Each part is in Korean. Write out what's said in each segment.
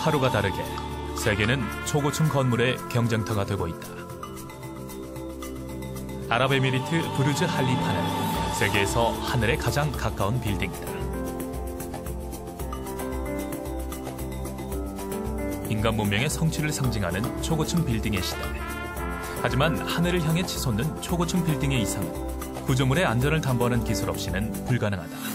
하루가 다르게 세계는 초고층 건물의 경쟁터가 되고 있다. 아랍에미리트 부르즈 할리파는 세계에서 하늘에 가장 가까운 빌딩이다. 인간 문명의 성취를 상징하는 초고층 빌딩의 시대. 하지만 하늘을 향해 치솟는 초고층 빌딩의 이상은 구조물의 안전을 담보하는 기술 없이는 불가능하다.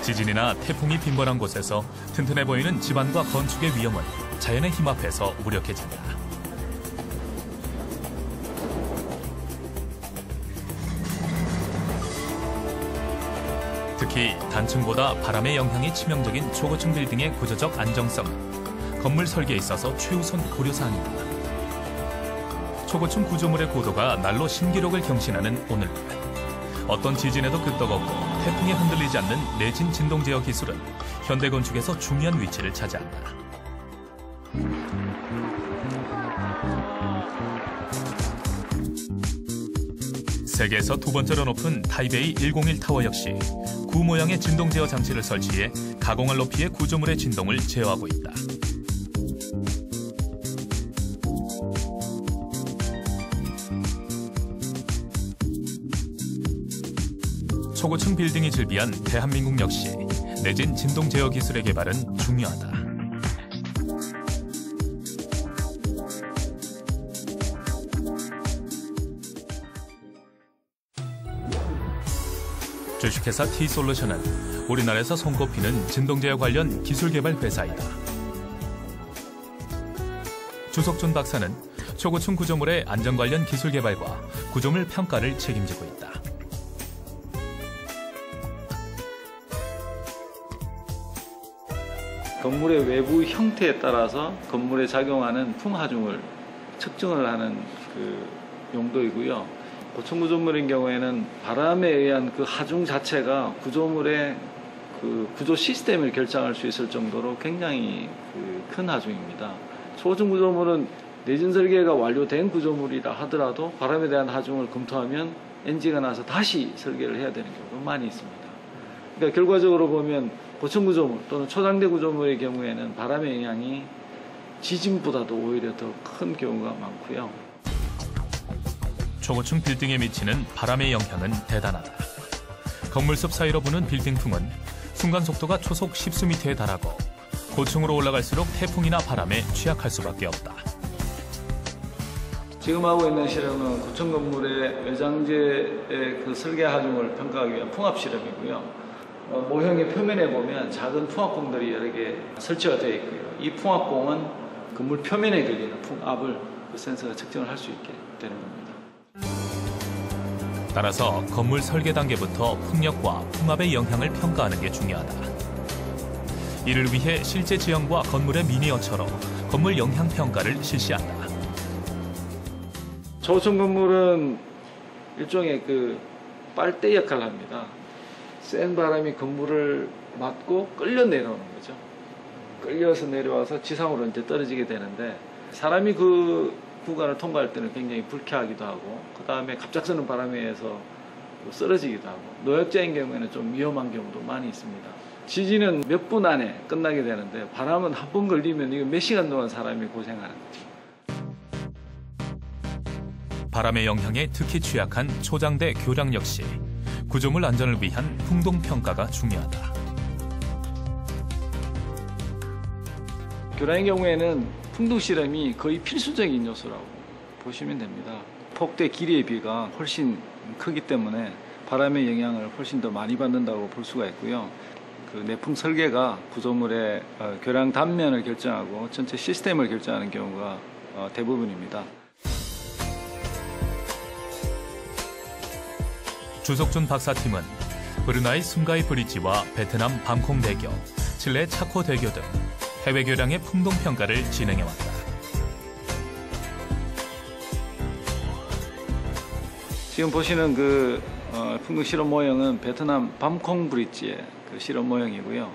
지진이나 태풍이 빈번한 곳에서 튼튼해 보이는 집안과 건축의 위험은 자연의 힘 앞에서 무력해진다. 특히 단층보다 바람의 영향이 치명적인 초고층 빌딩의 구조적 안정성은 건물 설계에 있어서 최우선 고려사항이다. 초고층 구조물의 고도가 날로 신기록을 경신하는 오늘. 어떤 지진에도 끄떡없고 태풍에 흔들리지 않는 내진 진동 제어 기술은 현대 건축에서 중요한 위치를 차지한다. 세계에서 두 번째로 높은 타이베이 101 타워 역시 구 모양의 진동 제어 장치를 설치해 가공할 높이의 구조물의 진동을 제어하고 있다. 초고층 빌딩이 즐비한 대한민국 역시 내진 진동 제어 기술의 개발은 중요하다. 주식회사 T솔루션은 우리나라에서 손꼽히는 진동 제어 관련 기술 개발 회사이다. 주석준 박사는 초고층 구조물의 안전 관련 기술 개발과 구조물 평가를 책임지고 있다. 건물의 외부 형태에 따라서 건물에 작용하는 풍하중을 측정을 하는 그 용도이고요. 고층 구조물인 경우에는 바람에 의한 그 하중 자체가 구조물의 그 구조 시스템을 결정할 수 있을 정도로 굉장히 큰 하중입니다. 초고층 구조물은 내진 설계가 완료된 구조물이라 하더라도 바람에 대한 하중을 검토하면 NG가 나서 다시 설계를 해야 되는 경우도 많이 있습니다. 그러니까 결과적으로 보면 고층 구조물 또는 초장대 구조물의 경우에는 바람의 영향이 지진보다도 오히려 더 큰 경우가 많고요. 초고층 빌딩에 미치는 바람의 영향은 대단하다. 건물숲 사이로 부는 빌딩풍은 순간 속도가 초속 10수미터에 달하고 고층으로 올라갈수록 태풍이나 바람에 취약할 수밖에 없다. 지금 하고 있는 실험은 고층 건물의 외장재의 그 설계 하중을 평가하기 위한 풍압 실험이고요. 모형의 표면에 보면 작은 풍압공들이 여러 개 설치가 되어 있고요. 이 풍압공은 건물 표면에 걸리는 풍압을 그 센서가 측정을 할 수 있게 되는 겁니다. 따라서 건물 설계 단계부터 풍력과 풍압의 영향을 평가하는 게 중요하다. 이를 위해 실제 지형과 건물의 미니어처로 건물 영향 평가를 실시한다. 초고층 건물은 일종의 그 빨대 역할을 합니다. 센 바람이 건물을 맞고 끌려 내려오는 거죠. 끌려서 내려와서 지상으로 이제 떨어지게 되는데 사람이 그 구간을 통과할 때는 굉장히 불쾌하기도 하고 그 다음에 갑작스러운 바람에 의해서 쓰러지기도 하고 노약자인 경우에는 좀 위험한 경우도 많이 있습니다. 지진은 몇 분 안에 끝나게 되는데 바람은 한 번 걸리면 이거 몇 시간 동안 사람이 고생하는 거죠. 바람의 영향에 특히 취약한 초장대 교량 역시 구조물 안전을 위한 풍동 평가가 중요하다. 교량의 경우에는 풍동 실험이 거의 필수적인 요소라고 보시면 됩니다. 폭대 길이에 비가 훨씬 크기 때문에 바람의 영향을 훨씬 더 많이 받는다고 볼 수가 있고요. 그 내풍 설계가 구조물의 교량 단면을 결정하고 전체 시스템을 결정하는 경우가 대부분입니다. 주석준 박사팀은 브루나이 숭가이 브리지와 베트남 밤콩 대교, 칠레 차코 대교 등 해외 교량의 풍동 평가를 진행해왔다. 지금 보시는 그 풍동 실험 모형은 베트남 밤콩 브릿지의 그 실험 모형이고요.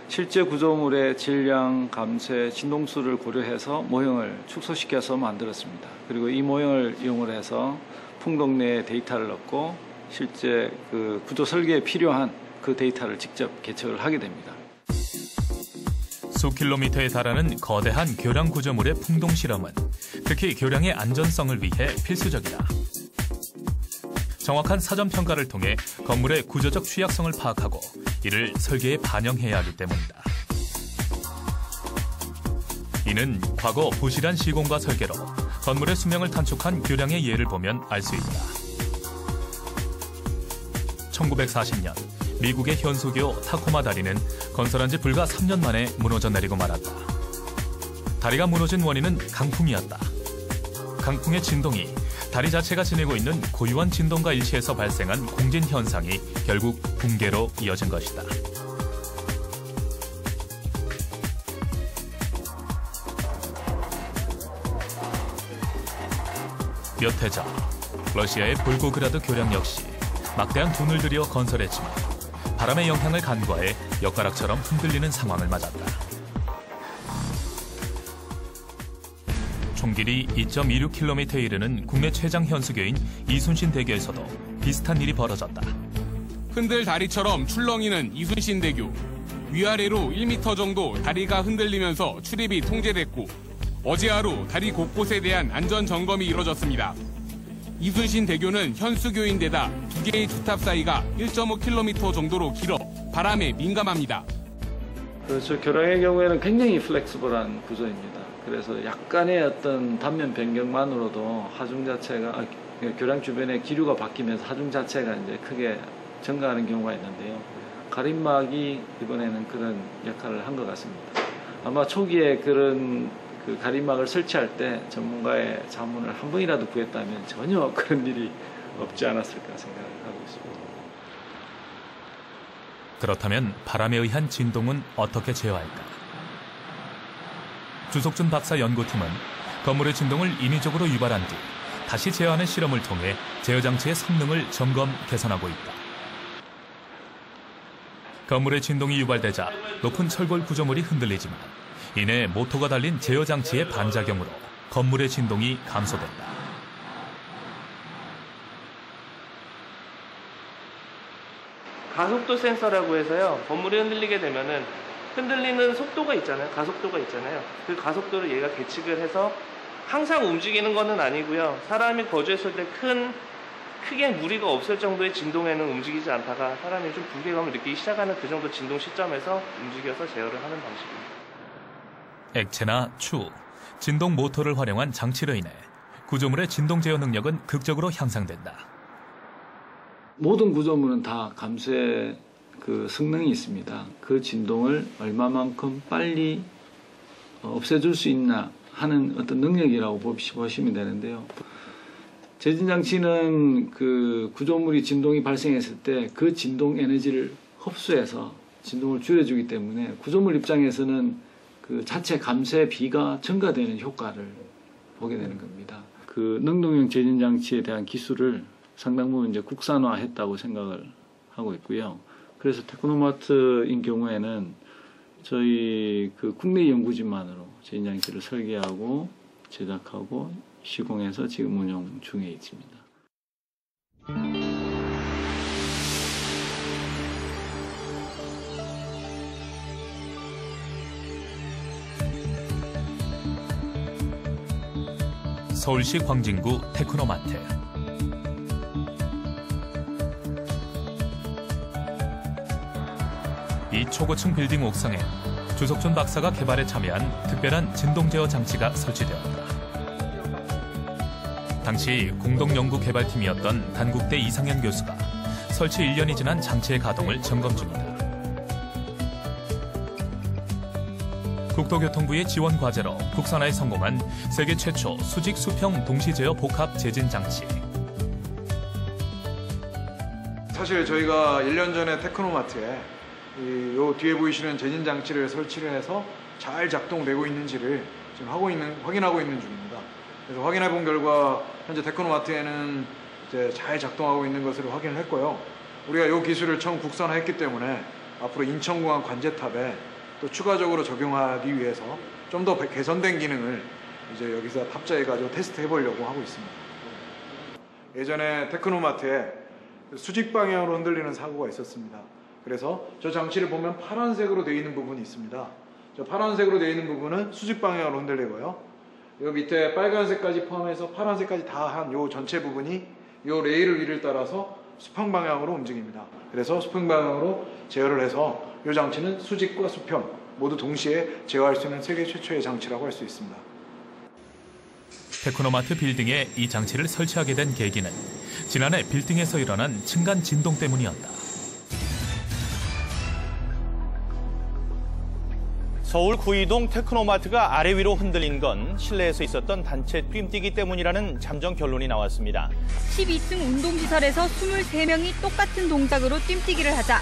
실제 구조물의 질량, 감쇄, 진동수를 고려해서 모형을 축소시켜서 만들었습니다. 그리고 이 모형을 이용을 해서 풍동 내에 데이터를 넣고 실제 그 구조 설계에 필요한 그 데이터를 직접 개척을 하게 됩니다. 수 킬로미터에 달하는 거대한 교량 구조물의 풍동 실험은 특히 교량의 안전성을 위해 필수적이다. 정확한 사전 평가를 통해 건물의 구조적 취약성을 파악하고 이를 설계에 반영해야 하기 때문이다. 이는 과거 부실한 시공과 설계로 건물의 수명을 단축한 교량의 예를 보면 알 수 있다. 1940년 미국의 현수교 타코마 다리는 건설한 지 불과 3년 만에 무너져 내리고 말았다. 다리가 무너진 원인은 강풍이었다. 강풍의 진동이 다리 자체가 지니고 있는 고유한 진동과 일치해서 발생한 공진 현상이 결국 붕괴로 이어진 것이다. 몇 해 전 러시아의 볼고그라드 교량 역시 막대한 돈을 들여 건설했지만 바람의 영향을 간과해 엿가락처럼 흔들리는 상황을 맞았다. 총 길이 2.26km에 이르는 국내 최장 현수교인 이순신 대교에서도 비슷한 일이 벌어졌다. 흔들 다리처럼 출렁이는 이순신 대교. 위아래로 1m 정도 다리가 흔들리면서 출입이 통제됐고 어제 하루 다리 곳곳에 대한 안전 점검이 이뤄졌습니다. 이순신 대교는 현수교인데다 두 개의 주탑 사이가 1.5km 정도로 길어 바람에 민감합니다. 그렇죠. 교량의 경우에는 굉장히 플렉시블한 구조입니다. 그래서 약간의 어떤 단면 변경만으로도 하중 자체가 교량 주변의 기류가 바뀌면서 하중 자체가 이제 크게 증가하는 경우가 있는데요. 가림막이 이번에는 그런 역할을 한 것 같습니다. 아마 초기에 그런 그 가림막을 설치할 때 전문가의 자문을 한 번이라도 구했다면 전혀 그런 일이 없지 않았을까 생각을 하고 있습니다. 그렇다면 바람에 의한 진동은 어떻게 제어할까? 주석준 박사 연구팀은 건물의 진동을 인위적으로 유발한 뒤 다시 제어하는 실험을 통해 제어 장치의 성능을 점검, 개선하고 있다. 건물의 진동이 유발되자 높은 철골 구조물이 흔들리지만 이내 모터가 달린 제어 장치의 반작용으로 건물의 진동이 감소된다. 가속도 센서라고 해서요. 건물이 흔들리게 되면은 흔들리는 속도가 있잖아요. 가속도가 있잖아요. 그 가속도를 얘가 계측을 해서 항상 움직이는 것은 아니고요. 사람이 거주했을 때 크게 무리가 없을 정도의 진동에는 움직이지 않다가 사람이 좀 불쾌감을 느끼기 시작하는 그 정도 진동 시점에서 움직여서 제어를 하는 방식입니다. 액체나 추, 진동 모터를 활용한 장치로 인해 구조물의 진동 제어 능력은 극적으로 향상된다. 모든 구조물은 다 감쇄 그 성능이 있습니다. 그 진동을 얼마만큼 빨리 없애줄 수 있나 하는 어떤 능력이라고 보시면 되는데요. 제진 장치는 그 구조물이 진동이 발생했을 때 그 진동 에너지를 흡수해서 진동을 줄여주기 때문에 구조물 입장에서는 그 자체 감쇄 비가 증가되는 효과를 보게 되는 겁니다. 그 능동형 제진 장치에 대한 기술을 상당 부분 이제 국산화했다고 생각을 하고 있고요. 그래서 테크노마트인 경우에는 저희 그 국내 연구진만으로 제진 장치를 설계하고 제작하고 시공해서 지금 운영 중에 있습니다. 서울시 광진구 테크노마트. 이 초고층 빌딩 옥상에 주석준 박사가 개발에 참여한 특별한 진동 제어 장치가 설치되었다. 당시 공동연구개발팀이었던 단국대 이상현 교수가 설치 1년이 지난 장치의 가동을 점검 중이다. 국토교통부의 지원 과제로 국산화에 성공한 세계 최초 수직 수평 동시 제어 복합 제진 장치. 사실 저희가 1년 전에 테크노마트에 요 뒤에 보이시는 제진 장치를 설치를 해서 잘 작동되고 있는지를 지금 확인하고 있는 중입니다. 그래서 확인해 본 결과 현재 테크노마트에는 이제 잘 작동하고 있는 것으로 확인을 했고요. 우리가 이 기술을 처음 국산화했기 때문에 앞으로 인천공항 관제탑에 또 추가적으로 적용하기 위해서 좀 더 개선된 기능을 이제 여기서 탑재해가지고 테스트해 보려고 하고 있습니다. 예전에 테크노마트에 수직 방향으로 흔들리는 사고가 있었습니다. 그래서 저 장치를 보면 파란색으로 되어 있는 부분이 있습니다. 저 파란색으로 되어 있는 부분은 수직 방향으로 흔들리고요. 요 밑에 빨간색까지 포함해서 파란색까지 다 한 요 전체 부분이 요 레일 위를 따라서 수평 방향으로 움직입니다. 그래서 수평 방향으로 제어를 해서 요 장치는 수직과 수평 모두 동시에 제어할 수 있는 세계 최초의 장치라고 할 수 있습니다. 테크노마트 빌딩에 이 장치를 설치하게 된 계기는 지난해 빌딩에서 일어난 층간 진동 때문이었다. 서울 구이동 테크노마트가 아래 위로 흔들린 건 실내에서 있었던 단체 뛰뛰기 때문이라는 잠정 결론이 나왔습니다. 12층 운동시설에서 23명이 똑같은 동작으로 뛰뛰기를 하자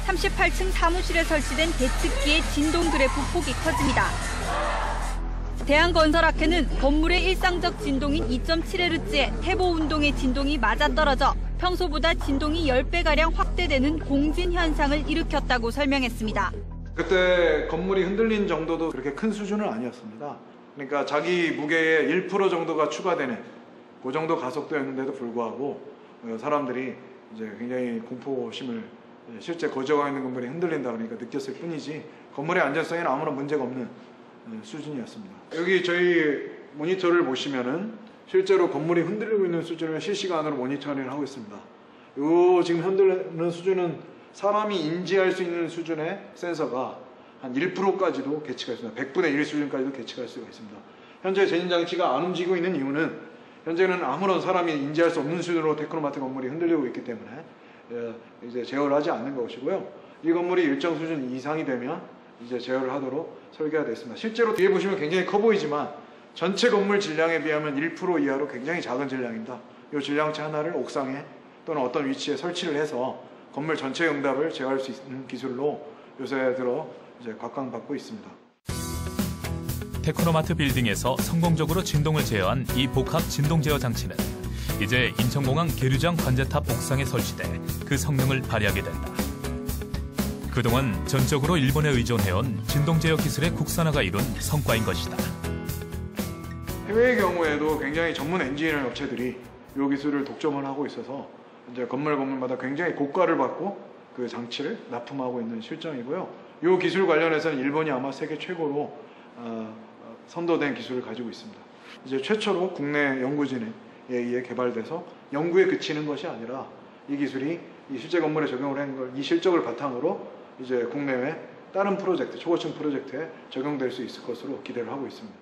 38층 사무실에 설치된 대측기의 진동 그래프 폭이 커집니다. 대한건설학회는 건물의 일상적 진동인 2.7Hz의 태보 운동의 진동이 맞아떨어져 평소보다 진동이 10배가량 확대되는 공진 현상을 일으켰다고 설명했습니다. 그때 건물이 흔들린 정도도 그렇게 큰 수준은 아니었습니다. 그러니까 자기 무게의 1% 정도가 추가되는 그 정도 가속도였는데도 불구하고 사람들이 이제 굉장히 공포심을 실제 거주하고 있는 건물이 흔들린다 그러니까 느꼈을 뿐이지 건물의 안전성에는 아무런 문제가 없는 수준이었습니다. 여기 저희 모니터를 보시면은 실제로 건물이 흔들리고 있는 수준을 실시간으로 모니터링을 하고 있습니다. 요 지금 흔들리는 수준은 사람이 인지할 수 있는 수준의 센서가 한 1%까지도 개치가 있습니다. 100분의 1 수준까지도 개치할 수가 있습니다. 현재 제진장치가 안 움직이고 있는 이유는 현재는 아무런 사람이 인지할 수 없는 수준으로 테크노마트 건물이 흔들리고 있기 때문에 이제 제어를 하지 않는 것이고요. 이 건물이 일정 수준 이상이 되면 이제 제어를 하도록 설계가 되어 있습니다. 실제로 뒤에 보시면 굉장히 커 보이지만 전체 건물 질량에 비하면 1% 이하로 굉장히 작은 질량입니다. 이 질량체 하나를 옥상에 또는 어떤 위치에 설치를 해서 건물 전체 응답을 제어할 수 있는 기술로 요새 들어 이제 각광받고 있습니다. 테크노마트 빌딩에서 성공적으로 진동을 제어한 이 복합 진동 제어 장치는 이제 인천공항 계류장 관제탑 옥상에 설치돼 그 성능을 발휘하게 된다. 그동안 전적으로 일본에 의존해온 진동 제어 기술의 국산화가 이룬 성과인 것이다. 해외의 경우에도 굉장히 전문 엔지니어 업체들이 이 기술을 독점을 하고 있어서 이제 건물마다 굉장히 고가를 받고 그 장치를 납품하고 있는 실정이고요. 이 기술 관련해서는 일본이 아마 세계 최고로 선도된 기술을 가지고 있습니다. 이제 최초로 국내 연구진에 의해 개발돼서 연구에 그치는 것이 아니라 이 기술이 이 실제 건물에 적용을 한 걸 이 실적을 바탕으로 이제 국내외 다른 프로젝트, 초고층 프로젝트에 적용될 수 있을 것으로 기대를 하고 있습니다.